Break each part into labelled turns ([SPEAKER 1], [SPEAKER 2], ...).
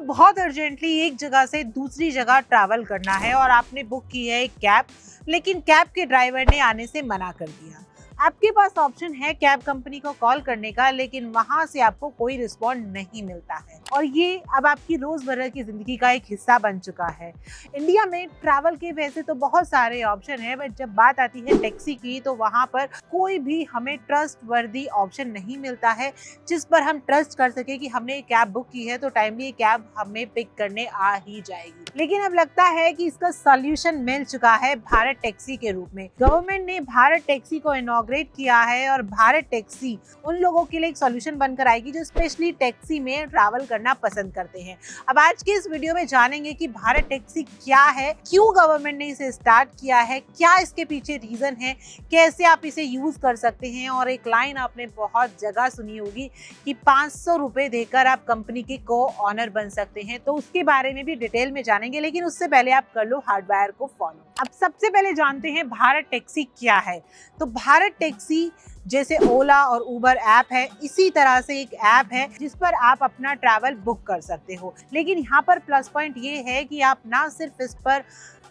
[SPEAKER 1] बहुत अर्जेंटली एक जगह से दूसरी जगह ट्रैवल करना है और आपने बुक की है एक कैब, लेकिन कैब के ड्राइवर ने आने से मना कर दिया। आपके पास ऑप्शन है कैब कंपनी को कॉल करने का, लेकिन वहां से आपको कोई रिस्पॉन्ड नहीं मिलता है और ये अब आपकी रोजमर्रा की जिंदगी का एक हिस्सा बन चुका है। इंडिया में ट्रैवल के वैसे तो बहुत सारे ऑप्शन है, बट जब बात आती है टैक्सी की तो वहां पर कोई भी हमें ट्रस्ट वर्दी ऑप्शन नहीं मिलता है जिस पर हम ट्रस्ट कर सके कि हमने कैब बुक की है तो टाइमली कैब हमें पिक करने आ ही जाएगी। लेकिन अब लगता है कि इसका सॉल्यूशन मिल चुका है भारत टैक्सी के रूप में। गवर्नमेंट ने भारत टैक्सी को इनॉग्रेट किया है और भारत टैक्सी उन लोगों के लिए एक सॉल्यूशन बनकर आएगी जो स्पेशली टैक्सी में ट्रैवल करना पसंद करते हैं। अब आज के इस वीडियो में जानेंगे कि भारत टैक्सी क्या है, क्यों गवर्नमेंट ने इसे स्टार्ट किया है, क्या इसके पीछे रीजन है, कैसे आप इसे यूज कर सकते हैं। और एक लाइन आपने बहुत जगह सुनी होगी कि 500 रुपए देकर आप कंपनी के को ऑनर बन सकते हैं, तो उसके बारे में भी डिटेल में जानेंगे। लेकिन उससे पहले आप कर लो हार्डवायर को फॉलो। अब सबसे पहले जानते हैं भारत टैक्सी क्या है। तो भारत टैक्सी जैसे ओला और उबर ऐप है, इसी तरह से एक ऐप है जिस पर आप अपना ट्रैवल बुक कर सकते हो। लेकिन यहाँ पर प्लस पॉइंट ये है कि आप ना सिर्फ इस पर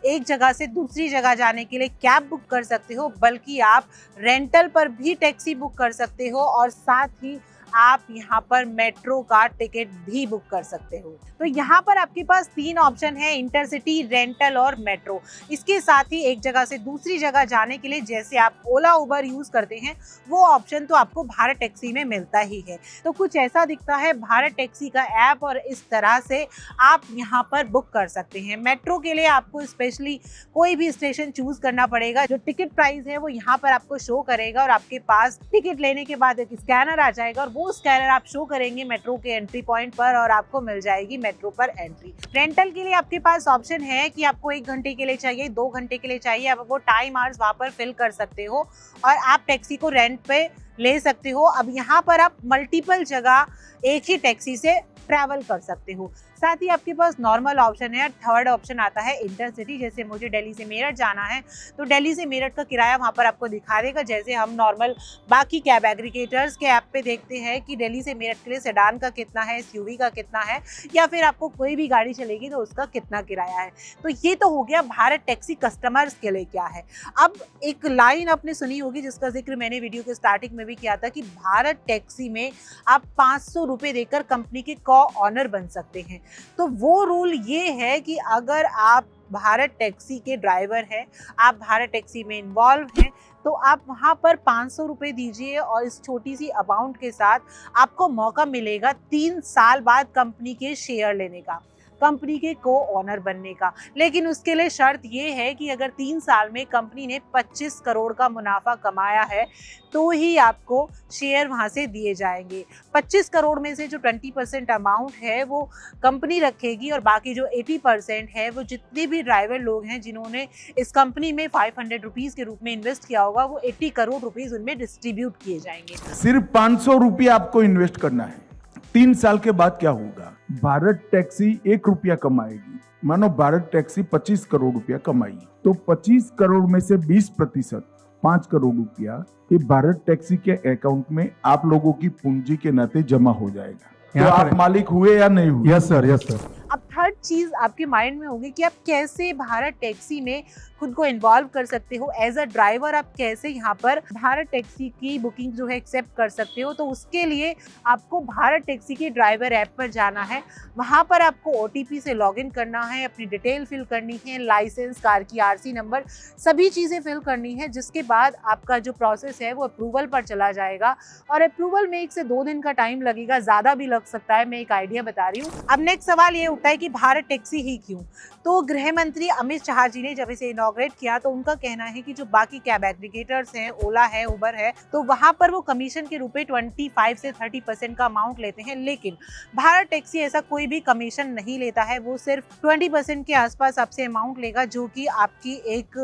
[SPEAKER 1] एक जगह से दूसरी जगह जाने के लिए कैब बुक कर सकते हो, बल्कि आप रेंटल पर भी टैक्सी बुक कर सकते हो और साथ ही आप यहाँ पर मेट्रो का टिकट भी बुक कर सकते हो। तो यहाँ पर आपके पास 3 ऑप्शन है, इंटरसिटी, रेंटल और मेट्रो। इसके साथ ही एक जगह से दूसरी जगह जाने के लिए जैसे आप ओला उबर यूज करते हैं वो ऑप्शन तो आपको भारत टैक्सी में मिलता ही है। तो कुछ ऐसा दिखता है भारत टैक्सी का ऐप और इस तरह से आप यहाँ पर बुक कर सकते हैं। मेट्रो के लिए आपको स्पेशली कोई भी स्टेशन चूज करना पड़ेगा। जो टिकट प्राइस है वो यहाँ पर आपको शो करेगा और आपके पास टिकट लेने के बाद एक स्कैनर आ जाएगा और वो स्कैनर आप शो करेंगे मेट्रो के एंट्री पॉइंट पर और आपको मिल जाएगी मेट्रो पर एंट्री। रेंटल के लिए आपके पास ऑप्शन है कि आपको 1 घंटे के लिए चाहिए, 2 घंटे के लिए चाहिए, आप वो टाइम आवर्स वहां पर फिल कर सकते हो और आप टैक्सी को रेंट पे ले सकते हो। अब यहाँ पर आप मल्टीपल जगह एक ही टैक्सी से ट्रैवल कर सकते हो। साथ ही आपके पास नॉर्मल ऑप्शन है, थर्ड ऑप्शन आता है इंटरसिटी। जैसे मुझे दिल्ली से मेरठ जाना है तो दिल्ली से मेरठ का किराया वहाँ पर आपको दिखा देगा, जैसे हम नॉर्मल बाकी कैब एग्रीगेटर्स के ऐप पे देखते हैं कि दिल्ली से मेरठ के लिए सेडान का कितना है, एसयूवी का कितना है, या फिर आपको कोई भी गाड़ी चलेगी तो उसका कितना किराया है। तो ये तो हो गया भारत टैक्सी कस्टमर्स के लिए क्या है। अब एक लाइन आपने सुनी होगी जिसका जिक्र मैंने वीडियो के स्टार्टिंग में भी किया था कि भारत टैक्सी में आप 500 रुपए देकर कंपनी के को ऑनर बन सकते हैं। तो वो रूल ये है कि अगर आप भारत टैक्सी के ड्राइवर हैं, आप भारत टैक्सी में इन्वॉल्व हैं, तो आप वहाँ पर 500 रुपए दीजिए और इस छोटी सी अमाउंट के साथ आपको मौका मिलेगा 3 साल बाद कंपनी के शेयर लेने का, कंपनी के को ऑनर बनने का। लेकिन उसके लिए शर्त ये है कि अगर 3 साल में कंपनी ने 25 करोड़ का मुनाफा कमाया है तो ही आपको शेयर वहां से दिए जाएंगे। 25 करोड़ में से जो 20% अमाउंट है वो कंपनी रखेगी और बाकी जो 80% है वो जितने भी ड्राइवर लोग हैं जिन्होंने इस कंपनी में 500 रुपीज के रूप में इन्वेस्ट किया होगा वो 80 करोड़ रुपीज उनमें डिस्ट्रीब्यूट किए जाएंगे।
[SPEAKER 2] सिर्फ 500 रुपया आपको इन्वेस्ट करना है। 3 साल के बाद क्या होगा? भारत टैक्सी 1 रुपया कमाएगी। मानो भारत टैक्सी 25 करोड़ रुपया कमाई तो 25 करोड़ में से 20% 5 करोड़ रुपया ये भारत टैक्सी के अकाउंट में आप लोगों की पूंजी के नाते जमा हो जाएगा। तो आप मालिक हुए या नहीं हुए?
[SPEAKER 3] Yes sir, yes sir.
[SPEAKER 1] अब थर्ड चीज आपके माइंड में होगी कि आप कैसे भारत टैक्सी में खुद को इन्वॉल्व कर सकते हो एज अ ड्राइवर। आप कैसे यहाँ पर भारत टैक्सी की बुकिंग जो है एक्सेप्ट कर सकते हो। तो उसके लिए आपको भारत टैक्सी के ड्राइवर ऐप पर जाना है, वहाँ पर आपको OTP से लॉगिन करना है, अपनी डिटेल फिल करनी है, लाइसेंस, कार की RC नंबर, सभी चीज़ें फिल करनी है। जिसके बाद आपका जो प्रोसेस है वो अप्रूवल पर चला जाएगा और अप्रूवल में 1 से 2 दिन का टाइम लगेगा, ज़्यादा भी लग सकता है, मैं एक आइडिया बता रही हूँ। अब नेक्स्ट सवाल ये उठता है कि भारत टैक्सी ही क्यों। तो गृह मंत्री अमित शाह जी ने जब इसे इनॉग्रेट किया तो उनका कहना है कि जो बाकी कैब एग्रीगेटर्स हैं, ओला है, उबर है, तो वहां पर वो कमीशन के रूप में 25 से 30% का अमाउंट लेते हैं। लेकिन भारत टैक्सी ऐसा कोई भी कमीशन नहीं लेता है, वो सिर्फ 20% के आसपास आपसे अमाउंट लेगा, जो कि आपकी एक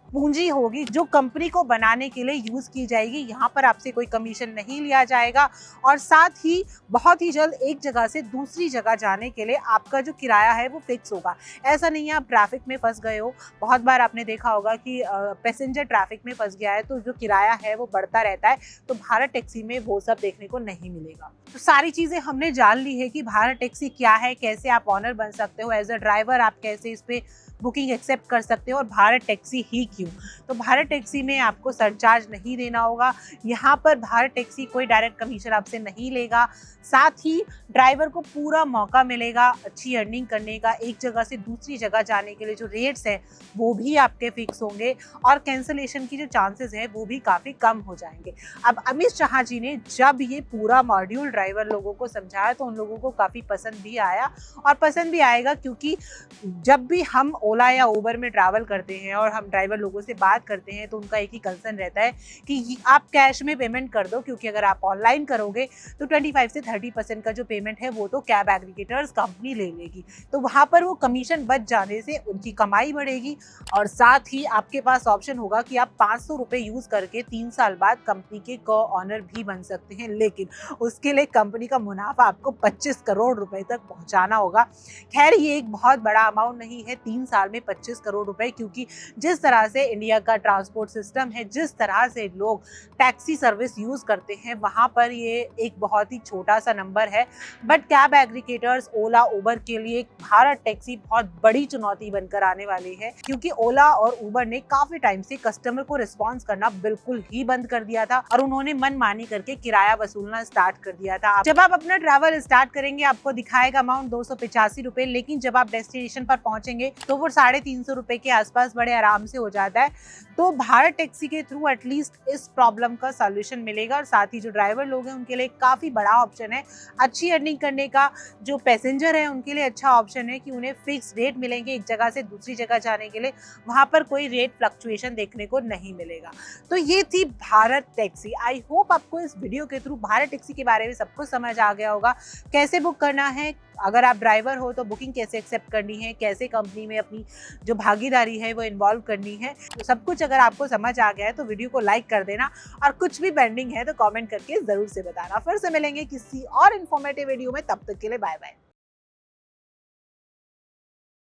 [SPEAKER 1] पूंजी होगी जो कंपनी को बनाने के लिए यूज की जाएगी। यहाँ पर आपसे कोई कमीशन नहीं लिया जाएगा और साथ ही बहुत ही जल्द एक जगह से दूसरी जगह जाने के लिए आपका जो किराया है वो फिक्स होगा। ऐसा नहीं है आप ट्रैफिक में फंस गए हो। बहुत बार आपने देखा होगा कि पैसेंजर ट्रैफिक में फंस गया है तो जो किराया है वो बढ़ता रहता है, तो भारत टैक्सी में वो सब देखने को नहीं मिलेगा। तो सारी चीज़ें हमने जान ली है कि भारत टैक्सी क्या है, कैसे आप ऑनर बन सकते हो, एज अ ड्राइवर आप कैसे इस पे बुकिंग एक्सेप्ट कर सकते हो और भारत टैक्सी ही क्यों। तो भारत टैक्सी में आपको सरचार्ज नहीं देना होगा। यहाँ पर भारत टैक्सी कोई डायरेक्ट कमीशन आपसे नहीं लेगा। साथ ही ड्राइवर को पूरा मौका मिलेगा अच्छी अर्निंग करने का। एक जगह से दूसरी जगह जाने के लिए जो रेट्स हैं वो भी आपके फिक्स होंगे और कैंसलेशन की जो चांसेस हैं वो भी काफ़ी कम हो जाएंगे। अब अमित शाह जी ने जब ये पूरा मॉड्यूल ड्राइवर लोगों को समझाया तो उन लोगों को काफ़ी पसंद भी आया और पसंद भी आएगा, क्योंकि जब भी हम ओला या उबर में ट्रैवल करते हैं और हम ड्राइवर लोगों से बात करते हैं तो उनका एक ही कंसर्न रहता है कि आप कैश में पेमेंट कर दो, क्योंकि अगर आप ऑनलाइन करोगे तो 25 से 30% का जो पेमेंट है वो तो कैब एग्रीगेटर्स कंपनी ले लेगी। तो वहाँ पर वो कमीशन बच जाने से उनकी कमाई बढ़ेगी और साथ ही आपके पास ऑप्शन होगा कि आप 500 रुपये यूज़ करके 3 साल बाद कंपनी के को ऑनर भी बन सकते हैं, लेकिन उसके लिए कंपनी का मुनाफा आपको 25 करोड़ रुपए तक पहुँचाना होगा। खैर ये एक बहुत बड़ा अमाउंट नहीं है 3 साल में 25 करोड़ रुपए, क्योंकि जिस तरह से इंडिया का ट्रांसपोर्ट सिस्टम है, जिस तरह से लोग टैक्सी सर्विस यूज़ करते हैं, वहाँ पर ये एक बहुत ही छोटा सा नंबर है। बट कैब एग्रीगेटर्स ओला उबर के लिए भारत टैक्सी बहुत बड़ी चुनौती बनकर आने वाली है, क्योंकि ओला और उबर ने काफ़ी टाइम से कस्टमर को रिस्पॉन्स करना बिल्कुल ही बंद कर दिया था और उन्होंने मनमानी करके किराया वसूलना स्टार्ट कर दिया था। जब आप अपना ट्रैवल स्टार्ट करेंगे आपको दिखाएगा अमाउंट 285 रुपए, लेकिन जब आप डेस्टिनेशन पर पहुंचेंगे तो वो 350 रुपए के आसपास बड़े आराम से हो जाता है। तो भारत टैक्सी के थ्रू एटलीस्ट इस प्रॉब्लम का सॉल्यूशन मिलेगा और साथ ही जो ड्राइवर लोग हैं उनके लिए काफ़ी बड़ा ऑप्शन है अच्छी अर्निंग करने का। जो पैसेंजर है उनके लिए अच्छा ऑप्शन है कि उन्हें फिक्स रेट मिलेंगे एक जगह से दूसरी जगह जाने के लिए, वहाँ पर कोई रेट फ्लक्चुएशन देखने को नहीं मिलेगा। तो ये थी भारत टैक्सी। आई होप आपको इस वीडियो के थ्रू भारत टैक्सी के बारे में सब कुछ समझ आ गया होगा, कैसे बुक करना है, अगर आप ड्राइवर हो तो बुकिंग कैसे एक्सेप्ट करनी है, कैसे कंपनी में अपनी जो भागीदारी है वो इन्वॉल्व करनी है। तो सब कुछ अगर आपको समझ आ गया है तो वीडियो को लाइक कर देना और कुछ भी पेंडिंग है तो कमेंट करके ज़रूर से बताना। फिर से मिलेंगे किसी और इन्फॉर्मेटिव वीडियो में, तब तक के लिए बाय बाय।